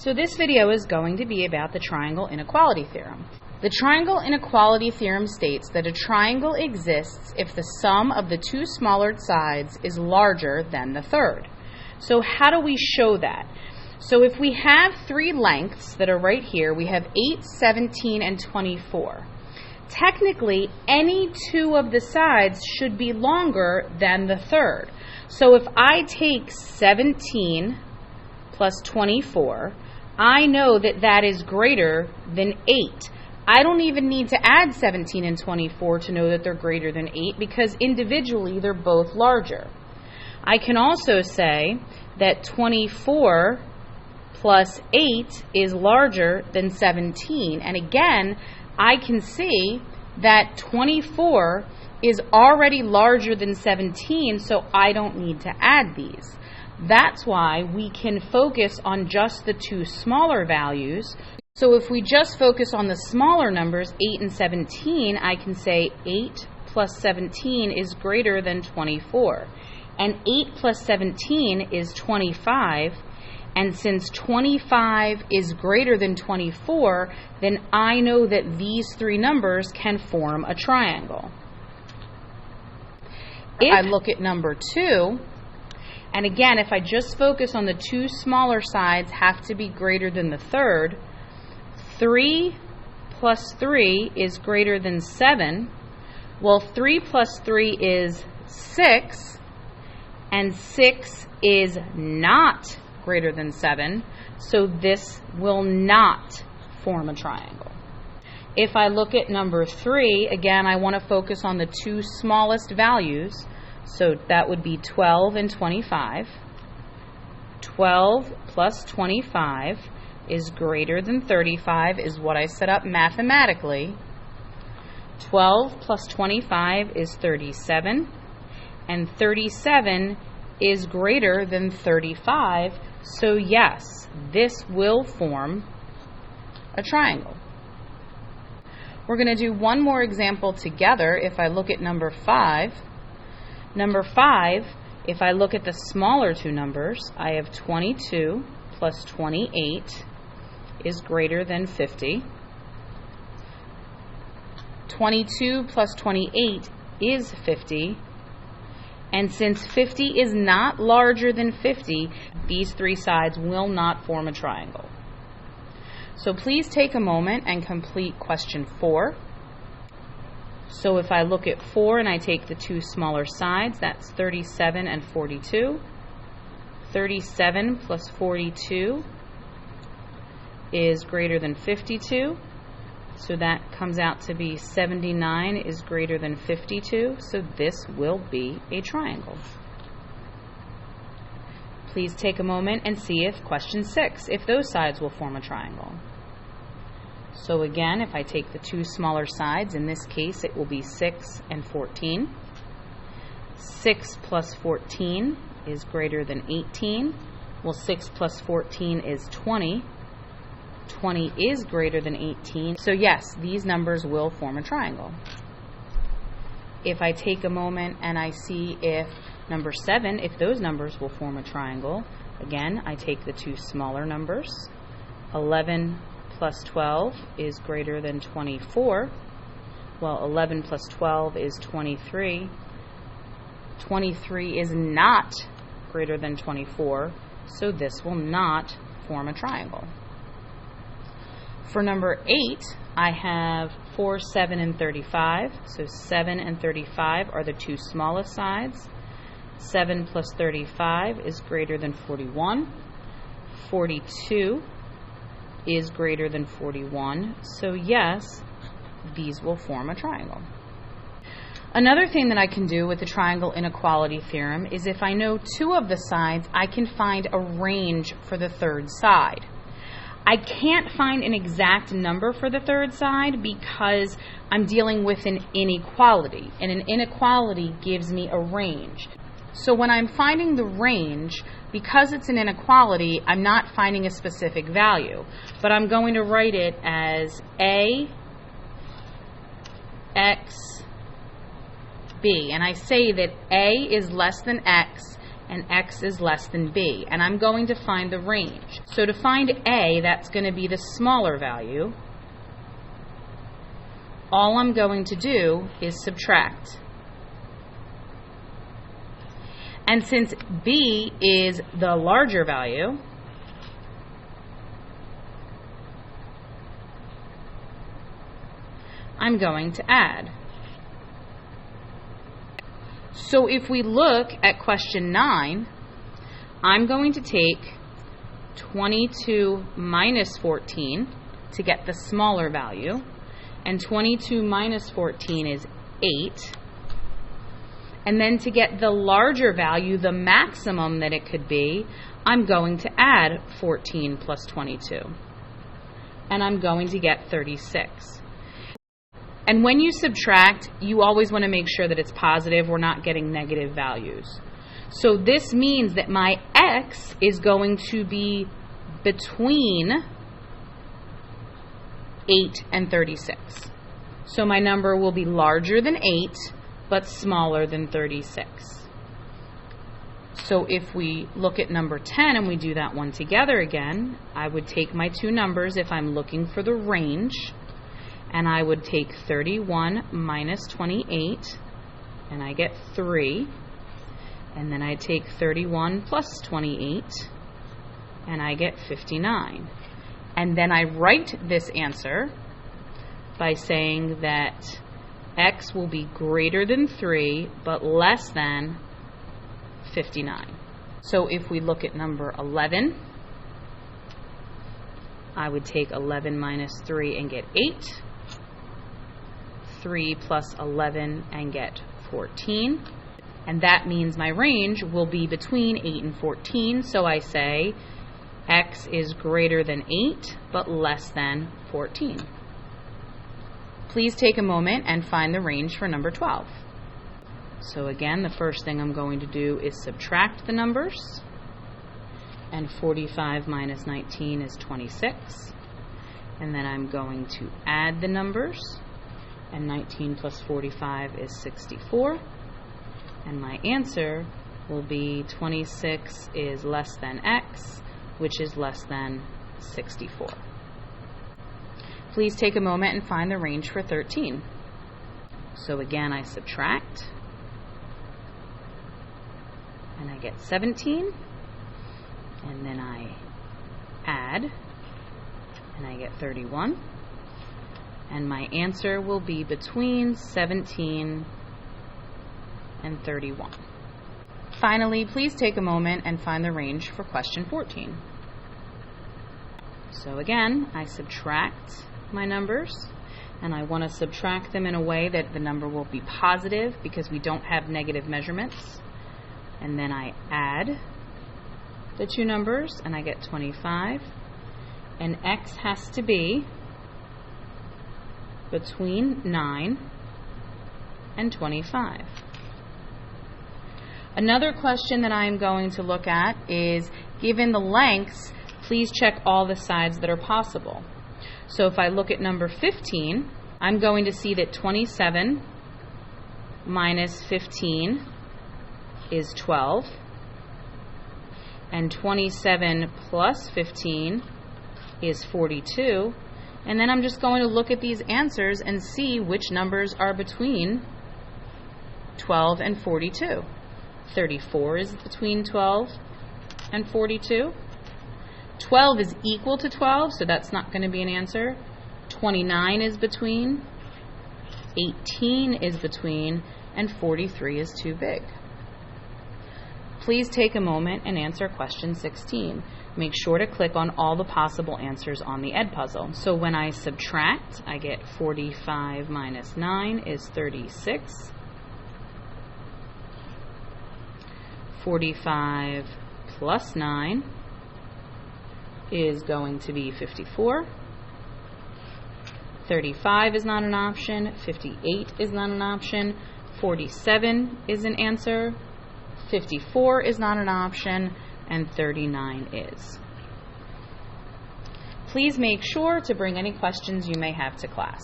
So this video is going to be about the triangle inequality theorem. The triangle inequality theorem states that a triangle exists if the sum of the two smaller sides is larger than the third. So how do we show that? So if we have three lengths that are right here, we have 8, 17, and 24. Technically, any two of the sides should be longer than the third. So if I take 17 plus 24, I know that that is greater than 8. I don't even need to add 17 and 24 to know that they're greater than 8 because individually they're both larger. I can also say that 24 plus 8 is larger than 17. And again, I can see that 24 is already larger than 17, so I don't need to add these. That's why we can focus on just the two smaller values. So if we just focus on the smaller numbers, 8 and 17, I can say 8 plus 17 is greater than 24. And 8 plus 17 is 25. And since 25 is greater than 24, then I know that these three numbers can form a triangle. If I look at number 2, and again, if I just focus on the two smaller sides have to be greater than the third, 3 plus 3 is greater than 7. Well, 3 plus 3 is 6, and 6 is not greater than 7, so this will not form a triangle. If I look at number 3, again, I want to focus on the two smallest values, so that would be 12 and 25. 12 plus 25 is greater than 35 is what I set up mathematically. 12 plus 25 is 37, and 37 is greater than 35, so yes, this will form a triangle. We're going to do one more example together. If I look at number 5, if I look at the smaller two numbers, I have 22 plus 28 is greater than 50. 22 plus 28 is 50. And since 50 is not larger than 50, these three sides will not form a triangle. So please take a moment and complete question 4. So if I look at 4 and I take the two smaller sides, that's 37 and 42. 37 plus 42 is greater than 52. So that comes out to be 79 is greater than 52. So this will be a triangle. Please take a moment and see if question 6, if those sides will form a triangle. So again, if I take the two smaller sides, in this case it will be 6 and 14. 6 plus 14 is greater than 18. Well, 6 plus 14 is 20. 20 is greater than 18. So yes, these numbers will form a triangle. If I take a moment and I see if number 7, if those numbers will form a triangle, again, I take the two smaller numbers. 11 plus 12 is greater than 24. Well, 11 plus 12 is 23. 23 is not greater than 24, so this will not form a triangle. For number 8, I have 4, 7, and 35. So 7 and 35 are the two smallest sides. 7 plus 35 is greater than 41. 42 is greater than 41. So yes, these will form a triangle. Another thing that I can do with the triangle inequality theorem is if I know two of the sides, I can find a range for the third side. I can't find an exact number for the third side because I'm dealing with an inequality, and an inequality gives me a range. So when I'm finding the range, because it's an inequality, I'm not finding a specific value, but I'm going to write it as A, X, B. And I say that A is less than X and x is less than b, and I'm going to find the range. So to find a, that's going to be the smaller value. All I'm going to do is subtract. And since b is the larger value, I'm going to add. So if we look at question 9, I'm going to take 22 minus 14 to get the smaller value, and 22 minus 14 is 8. And then to get the larger value, the maximum that it could be, I'm going to add 14 plus 22. And I'm going to get 36. And when you subtract, you always want to make sure that it's positive. We're not getting negative values. So this means that my x is going to be between 8 and 36. So my number will be larger than 8, but smaller than 36. So if we look at number 10 and we do that one together again, I would take my two numbers if I'm looking for the range, and I would take 31 minus 28, and I get 3. And then I take 31 plus 28, and I get 59. And then I write this answer by saying that x will be greater than 3, but less than 59. So if we look at number 11, I would take 11 minus 3 and get 8. 3 plus 11 and get 14. And that means my range will be between 8 and 14. So I say x is greater than 8, but less than 14. Please take a moment and find the range for number 12. So again, the first thing I'm going to do is subtract the numbers. And 45 minus 19 is 26. And then I'm going to add the numbers. And 19 plus 45 is 64. And my answer will be 26 is less than x, which is less than 64. Please take a moment and find the range for 13. So again, I subtract, and I get 17, and then I add, and I get 31. And my answer will be between 17 and 31. Finally, please take a moment and find the range for question 14. So again, I subtract my numbers, and I want to subtract them in a way that the number will be positive because we don't have negative measurements. And then I add the two numbers, and I get 25. And x has to be between 9 and 25. Another question that I am going to look at is, given the lengths, please check all the sides that are possible. So if I look at number 15, I'm going to see that 27 minus 15 is 12, and 27 plus 15 is 42. And then I'm just going to look at these answers and see which numbers are between 12 and 42. 34 is between 12 and 42. 12 is equal to 12, so that's not going to be an answer. 29 is between. 18 is between. And 43 is too big. Please take a moment and answer question 16. Make sure to click on all the possible answers on the Edpuzzle. So when I subtract, I get 45 minus 9 is 36. 45 plus 9 is going to be 54. 35 is not an option. 58 is not an option. 47 is an answer. 54 is not an option. And 39 is. Please make sure to bring any questions you may have to class.